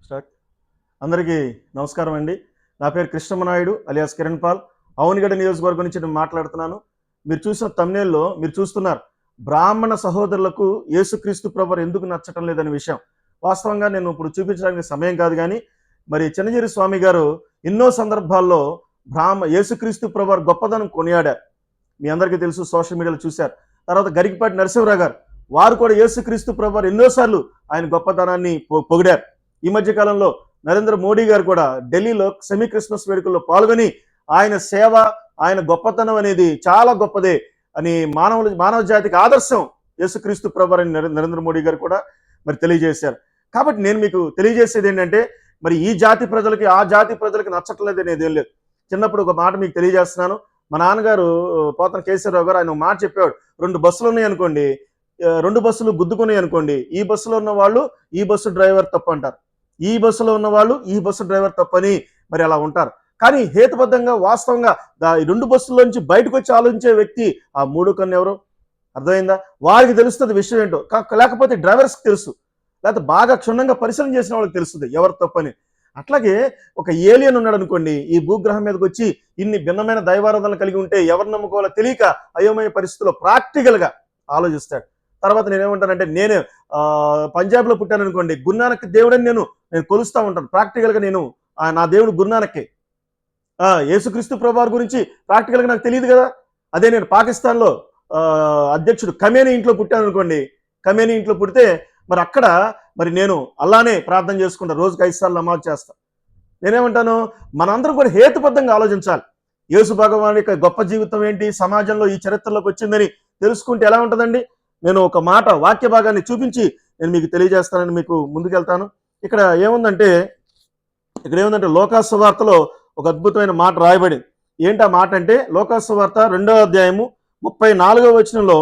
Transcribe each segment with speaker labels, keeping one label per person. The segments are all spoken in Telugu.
Speaker 1: స్టార్ట్. అందరికీ నమస్కారం అండి. నా పేరు కృష్ణమనాయుడు అలియాస్ కిరణ్ పాల్. అవనిగడ్డ నియోజకవర్గం నుంచి నేను మాట్లాడుతున్నాను. మీరు చూసిన thumbnail-లో మీరు చూస్తున్నారు, బ్రాహ్మణ సహోదరులకు యేసుక్రీస్తు ప్రభువు ఎందుకు నచ్చటం లేదనే విషయం. వాస్తవంగా నేను ఇప్పుడు చూపించడానికి సమయం కాదు, కానీ మరి చిన్నజీరి స్వామి గారు ఎన్నో సందర్భాల్లో యేసుక్రీస్తు ప్రభువు గొప్పదనం కొనియాడారు. మీ అందరికీ తెలుసు, సోషల్ మీడియాలో చూశారు. తర్వాత గరికపాటి నరసింహరావు గారు, వారు కూడా యేసుక్రీస్తు ప్రభువు ఎన్నోసార్లు ఆయన గొప్పతనాన్ని పొగిడారు. ఈ మధ్య కాలంలో నరేంద్ర మోడీ గారు కూడా ఢిల్లీలో సెమీ క్రిస్మస్ వేడుకల్లో పాల్గొని ఆయన సేవ, ఆయన గొప్పతనం అనేది చాలా గొప్పదే అని మానవ జాతికి ఆదర్శం యేసుక్రీస్తు ప్రభువు అని నరేంద్ర మోడీ గారు కూడా మరి తెలియజేశారు. కాబట్టి నేను మీకు తెలియజేసేది ఏంటంటే, మరి ఈ జాతి ప్రజలకి ఆ జాతి ప్రజలకి నచ్చట్లేదు అనేది ఏం లేదు. చిన్నప్పుడు ఒక మాట మీకు తెలియజేస్తున్నాను. మా నాన్నగారు పోతన కేసీఆర్రావు గారు ఆయన ఒక మాట చెప్పాడు, 2 బస్సులు ఉన్నాయి అనుకోండి, 2 బస్సులు గుద్దుకున్నాయి అనుకోండి, ఈ బస్సులో ఉన్న వాళ్ళు ఈ బస్సు డ్రైవర్ తప్పు అంటారు, ఈ బస్సులో ఉన్న వాళ్ళు ఈ బస్సు డ్రైవర్ తప్పని మరి అలా ఉంటారు. కానీ హేతుబద్ధంగా వాస్తవంగా ఈ 2 బస్సుల్లోంచి బయటకు వచ్చి ఆలోచించే వ్యక్తి ఆ 3 కన్ను ఎవరో అర్థమైందా? వారికి తెలుస్తుంది విషయం ఏంటో. లేకపోతే డ్రైవర్స్కి తెలుసు, లేకపోతే బాగా క్షుణ్ణంగా పరిశీలన చేసిన వాళ్ళకి తెలుస్తుంది ఎవరు తప్పని. అట్లాగే ఒక ఏలియన్ ఉన్నాడు అనుకోండి, ఈ భూగ్రహం మీదకి వచ్చి ఇన్ని భిన్నమైన దైవారాధనలు కలిగి ఉంటే ఎవరు నమ్ముకోవాలో తెలియక అయోమయ పరిస్థితుల్లో ప్రాక్టికల్గా ఆలోచిస్తాడు. తర్వాత నేనేమంటానంటే, నేను పంజాబ్లో పుట్టాను అనుకోండి, గురునానక్ దేవుడని నేను కొలుస్తూ ఉంటాను. ప్రాక్టికల్గా నేను నా దేవుడు గురునానక్కే. యేసుక్రీస్తు ప్రభువు గురించి ప్రాక్టికల్గా నాకు తెలియదు కదా. అదే నేను పాకిస్తాన్లో అధ్యక్షుడు ఖమేనీ ఇంట్లో పుట్టాను అనుకోండి, ఖమేనీ ఇంట్లో పుడితే మరి అక్కడ మరి నేను అల్లానే ప్రార్థన చేసుకుంటా, రోజుకి 5 సార్లు నమాజ్ చేస్తా. నేనేమంటాను, మనందరం కూడా హేతుబద్ధంగా ఆలోచించాలి. యేసు భగవాన్ యొక్క గొప్ప జీవితం ఏంటి, సమాజంలో ఈ చరిత్రలోకి వచ్చిందని తెలుసుకుంటే ఎలా ఉంటుందండి. నేను ఒక మాట వాక్య భాగాన్ని చూపించి నేను మీకు తెలియజేస్తానని మీకు ముందుకెళ్తాను. ఇక్కడ ఏముందంటే లోకాసు వార్తలో ఒక అద్భుతమైన మాట రాయబడింది. ఏంటి ఆ మాట అంటే, లోకాసు వార్త 2వ అధ్యాయము 34వ వచనంలో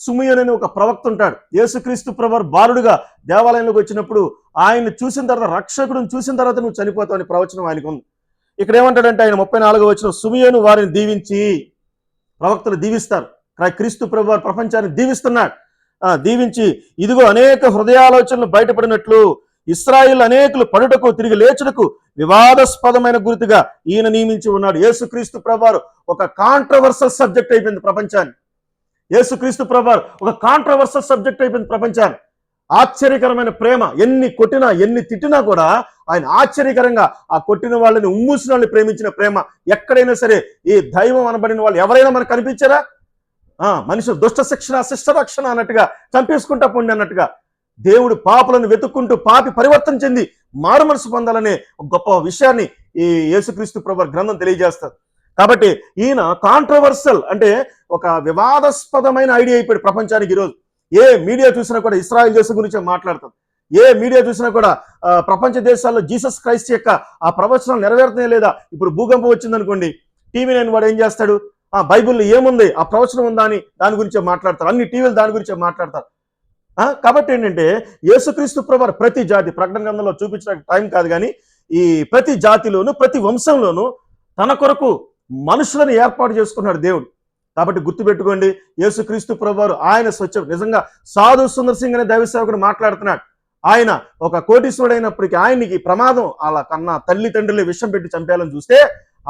Speaker 1: సుమియోను అనే ఒక ప్రవక్త ఉంటాడు. యేసుక్రీస్తు ప్రభువు బాలుడుగా దేవాలయంలోకి వచ్చినప్పుడు ఆయన్ని చూసిన తర్వాత, రక్షకుడిని చూసిన తర్వాత నువ్వు చనిపోతావు అని ప్రవచనం ఆయనకు ఉంది. ఇక్కడ ఏమంటాడంటే ఆయన 34వ వచనం, సుమియోను వారిని దీవించి, ప్రవక్తలు దీవిస్తారు, క్రీస్తు ప్రభువు ప్రపంచాన్ని దీవిస్తున్నాడు. దీవించి, ఇదిగో అనేక హృదయాలోచనలు బయటపడినట్లు ఇశ్రాయేలు అనేకులు పడుటకు తిరిగి లేచుటకు వివాదాస్పదమైన గుర్తుగా ఈయన నియమించి ఉన్నాడు. యేసుక్రీస్తు ప్రభువు ఒక కాంట్రవర్సల్ సబ్జెక్ట్ అయిపోయింది ప్రపంచాన్ని. యేసుక్రీస్తు ప్రభువు ఒక కాంట్రవర్సల్ సబ్జెక్ట్ అయిపోయింది ప్రపంచాన్ని. ఆశ్చర్యకరమైన ప్రేమ, ఎన్ని కొట్టినా ఎన్ని తిట్టినా కూడా ఆయన ఆశ్చర్యకరంగా ఆ కొట్టిన వాళ్ళని, ఉమ్మూసిన వాళ్ళని ప్రేమించిన ప్రేమ ఎక్కడైనా సరే, ఈ దైవం అనబడిన వాళ్ళు ఎవరైనా మనకు కనిపించారా? మనుషులు దుష్ట శిక్షణ శిష్ట రక్షణ అన్నట్టుగా, చంపేసుకుంటా పొండి అన్నట్టుగా, దేవుడు పాపులను వెతుక్కుంటూ పాపి పరివర్తన చెంది మారు మనసు పొందాలనే గొప్ప విషయాన్ని ఈ యేసుక్రీస్తు ప్రభువు గ్రంథం తెలియజేస్తారు. కాబట్టి ఈయన కాంట్రవర్సల్ అంటే ఒక వివాదాస్పదమైన ఐడియా అయిపోయాడు ప్రపంచానికి. ఈరోజు ఏ మీడియా చూసినా కూడా ఇశ్రాయేల్ దేశం గురించి మాట్లాడతాం. ఏ మీడియా చూసినా కూడా ప్రపంచ దేశాల్లో జీసస్ క్రైస్ట్ యొక్క ఆ ప్రవచనం నెరవేరుతున్నాయి లేదా. ఇప్పుడు భూకంపం వచ్చిందనుకోండి, టీవీ నైన్ వాడు ఏం చేస్తాడు, బైబిల్లో ఏముంది, ఆ ప్రవచనం ఉందా అని దాని గురించే మాట్లాడతారు. అన్ని టీవీలు దాని గురించే మాట్లాడతారు. కాబట్టి ఏంటంటే, యేసుక్రీస్తు ప్రభువు ప్రతి జాతి, ప్రకటన గ్రంథంలో చూపించడానికి టైం కాదు, కానీ ఈ ప్రతి జాతిలోను ప్రతి వంశంలోనూ తన కొరకు మనుషులను ఏర్పాటు చేసుకున్నాడు దేవుడు. కాబట్టి గుర్తుపెట్టుకోండి, యేసుక్రీస్తు ప్రభువు ఆయన నిజంగా సాధు సుందర్ సింగ్ అనే దైవ సేవకుడు మాట్లాడుతున్నాడు. ఆయన ఒక కోటీశ్వరుడు అయినప్పటికీ ఆయనకి ప్రమాదం, అలా కన్నా తల్లిదండ్రులే విషం పెట్టి చంపేయాలని చూస్తే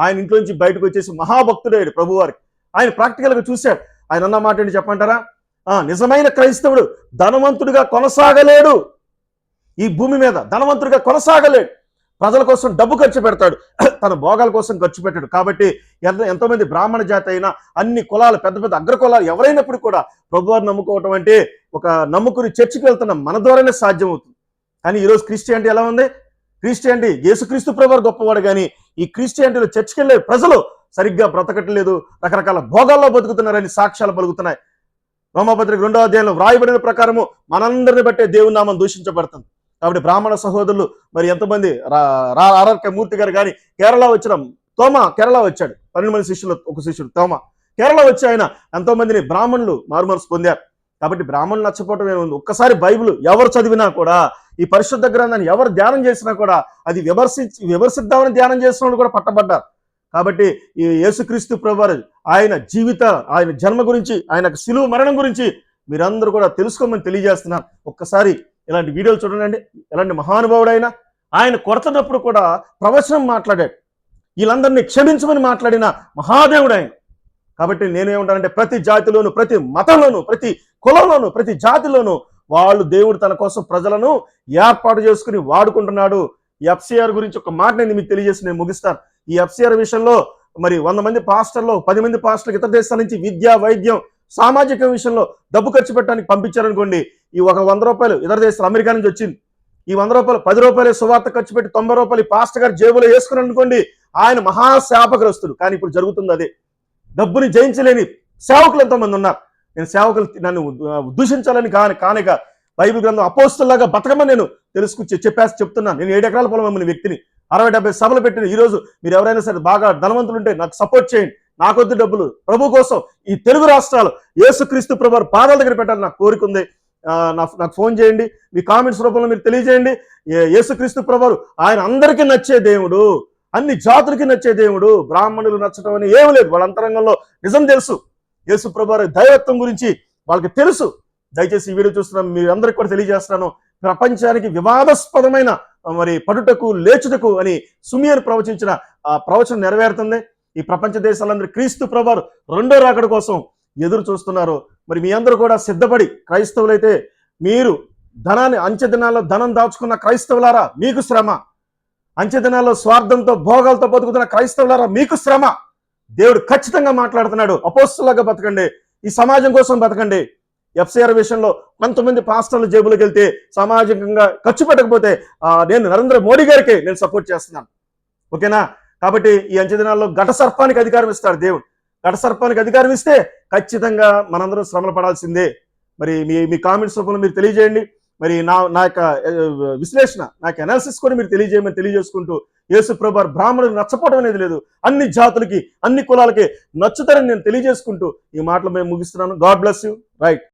Speaker 1: ఆయన ఇంట్లో నుంచి బయటకు వచ్చేసి మహాభక్తుడయ్యాడు ప్రభువారికి. ఆయన ప్రాక్టికల్గా చూశాడు. ఆయన అన్న మాట ఏంటి చెప్పంటారా? నిజమైన క్రైస్తవుడు ధనవంతుడిగా కొనసాగలేడు, ఈ భూమి మీద ధనవంతుడిగా కొనసాగలేడు. ప్రజల కోసం డబ్బు ఖర్చు పెడతాడు, తన భోగాల కోసం ఖర్చు పెట్టాడు. కాబట్టి ఎంతోమంది బ్రాహ్మణ జాతి అయినా, అన్ని కులాలు, పెద్ద పెద్ద అగ్రకులాలు ఎవరైనప్పుడు కూడా ప్రభువారిని నమ్ముకోవటం అంటే ఒక నమ్ముకుని చర్చికి వెళ్తున్న మన ద్వారానే సాధ్యమవుతుంది. కానీ ఈరోజు క్రిస్టియానిటీ ఎలా ఉంది? క్రిస్టియానిటీ యేసుక్రీస్తు ప్రభువు గొప్పవాడు, కానీ ఈ క్రిస్టియానిటీలో చర్చికి వెళ్ళే ప్రజలు సరిగ్గా బ్రతకట్లేదు, రకరకాల భోగాల్లో బతుకుతున్నారని సాక్ష్యాలు పలుకుతున్నాయి. రోమాపత్రిక 2వ అధ్యాయంలో వ్రాయబడిన ప్రకారము మనందరిని బట్టే దేవుని నామం దూషించబడుతుంది. కాబట్టి బ్రాహ్మణ సహోదరులు మరి ఎంతమంది, ఆర్ఆర్కే మూర్తి గారు కానీ కేరళ వచ్చిన తోమా, కేరళ వచ్చాడు, 12 మంది శిష్యులు ఒక శిష్యుడు తోమా కేరళ వచ్చి ఆయన ఎంతోమందిని బ్రాహ్మణులు మారుమనసు పొందారు. కాబట్టి బ్రాహ్మణులు నచ్చపోవటం ఏముంది? ఒక్కసారి బైబిల్ ఎవరు చదివినా కూడా, ఈ పరిశుద్ధ గ్రంథాన్ని ఎవరు ధ్యానం చేసినా కూడా అది విమర్శిద్దామని ధ్యానం చేసిన వాళ్ళు కూడా పట్టబడ్డారు. కాబట్టి ఈ యేసుక్రీస్తు ప్రభువు ఆయన ఆయన జన్మ గురించి, ఆయన శిలువ మరణం గురించి మీరందరూ కూడా తెలుసుకోమని తెలియజేస్తున్నారు. ఒక్కసారి ఇలాంటి వీడియోలు చూడండి. ఎలాంటి మహానుభావుడైనా ఆయన కొడుతున్నప్పుడు కూడా ప్రవచనం మాట్లాడాడు. వీళ్ళందరినీ క్షమించమని మాట్లాడిన మహాదేవుడు ఆయన. కాబట్టి నేనేమంటానంటే ప్రతి జాతిలోను, ప్రతి మతంలోను, ప్రతి కులంలోను, ప్రతి జాతిలోను వాళ్ళు దేవుడు తన కోసం ప్రజలను ఏర్పాటు చేసుకుని వాడుకుంటున్నాడు. ఈ ఎఫ్సిఆర్ గురించి ఒక మాట నేను మీకు తెలియజేసి నేను ముగిస్తాను. ఈ ఎఫ్సిఆర్ విషయంలో మరి 100 మంది పాస్టర్లు 10 మంది పాస్టర్లకు ఇతర దేశాల నుంచి విద్య, వైద్యం, సామాజిక విషయంలో డబ్బు ఖర్చు పెట్టడానికి పంపించారనుకోండి. ఈ ఒక 100 రూపాయలు ఇతర దేశాలు అమెరికా నుంచి వచ్చింది. ఈ 100 రూపాయలు 10 రూపాయలు సువార్త ఖర్చు పెట్టి 90 రూపాయలు పాస్టర్ గారు జేబులో వేసుకుని అనుకోండి, ఆయన మహాశాపగ్రస్తుడు. కానీ ఇప్పుడు జరుగుతుంది అదే. డబ్బుని జయించలేని సేవకులు ఎంతోమంది ఉన్నారు. నేను సేవకులు నన్ను దూషించాలని కానిక బైబిల్ గ్రంథం అపోస్తుల్లాగా బతకమని నేను చెప్తున్నాను. నేను 7 ఎకరాల పొలం అమ్మిన వ్యక్తిని, 60-70 సభలు పెట్టిన. ఈరోజు మీరు ఎవరైనా సరే బాగా ధనవంతులుంటే నాకు సపోర్ట్ చేయండి. నాకొద్దు డబ్బులు, ప్రభు కోసం ఈ తెలుగు రాష్ట్రాలు యేసుక్రీస్తు ప్రభు పాదాల దగ్గర పెట్టాలని నాకు కోరిక ఉంది. నాకు ఫోన్ చేయండి, మీ కామెంట్స్ రూపంలో మీరు తెలియజేయండి. యేసుక్రీస్తు ప్రభు ఆయన అందరికీ నచ్చే దేవుడు, అన్ని జాతులకి నచ్చే దేవుడు. బ్రాహ్మణులు నచ్చటం అని ఏమి లేదు. వాళ్ళ అంతరంగంలో నిజం తెలుసు. యేసు ప్రభు దైవత్వం గురించి వాళ్ళకి తెలుసు. దయచేసి ఈ వీడియో చూస్తున్నాం మీ అందరికి కూడా తెలియజేస్తున్నాను. ప్రపంచానికి వివాదాస్పదమైన మరి పడుటకు లేచుటకు అని సుమియను ప్రవచించిన ఆ ప్రవచనం నెరవేరుతుంది. ఈ ప్రపంచ దేశాలందరూ క్రీస్తు ప్రభు రెండో రాకడ కోసం ఎదురు చూస్తున్నారు. మరి మీ అందరూ కూడా సిద్ధపడి, క్రైస్తవులైతే మీరు ధనాన్ని అంచె దినాల్లో ధనం దాచుకున్న క్రైస్తవులారా మీకు శ్రమ, అంచె దినాల్లో స్వార్థంతో భోగాలతో బతుకుతున్న క్రైస్తవులారా మీకు శ్రమ. దేవుడు ఖచ్చితంగా మాట్లాడుతున్నాడు. అపోస్తులుగా బతకండి, ఈ సమాజం కోసం బతకండి. ఎఫ్సిఆర్ విషయంలో కొంతమంది పాస్టర్ల జేబులోకి వెళ్తే సామాజికంగా ఖర్చు పెట్టకపోతే నేను నరేంద్ర మోడీ గారికి నేను సపోర్ట్ చేస్తున్నాను. ఓకేనా? కాబట్టి ఈ అంచె దినాల్లో ఘట సర్పానికి అధికారం ఇస్తాడు దేవుడు. ఘట సర్పానికి అధికారం ఇస్తే ఖచ్చితంగా మనందరం శ్రమలు పడాల్సిందే. మరి మీ కామెంట్స్ రూపంలో మీరు తెలియజేయండి. మరి నా యొక్క విశ్లేషణ, నాకు అనాలిసిస్ కూడా మీరు తెలియజేయమని తెలియజేసుకుంటూ, యేసు ప్రభు బ్రాహ్మణులకు నచ్చపోవడం అనేది లేదు, అన్ని జాతులకి అన్ని కులాలకి నచ్చుతారని నేను తెలియజేసుకుంటూ ఈ మాటలు మేము ముగిస్తున్నాను. God bless you. రైట్.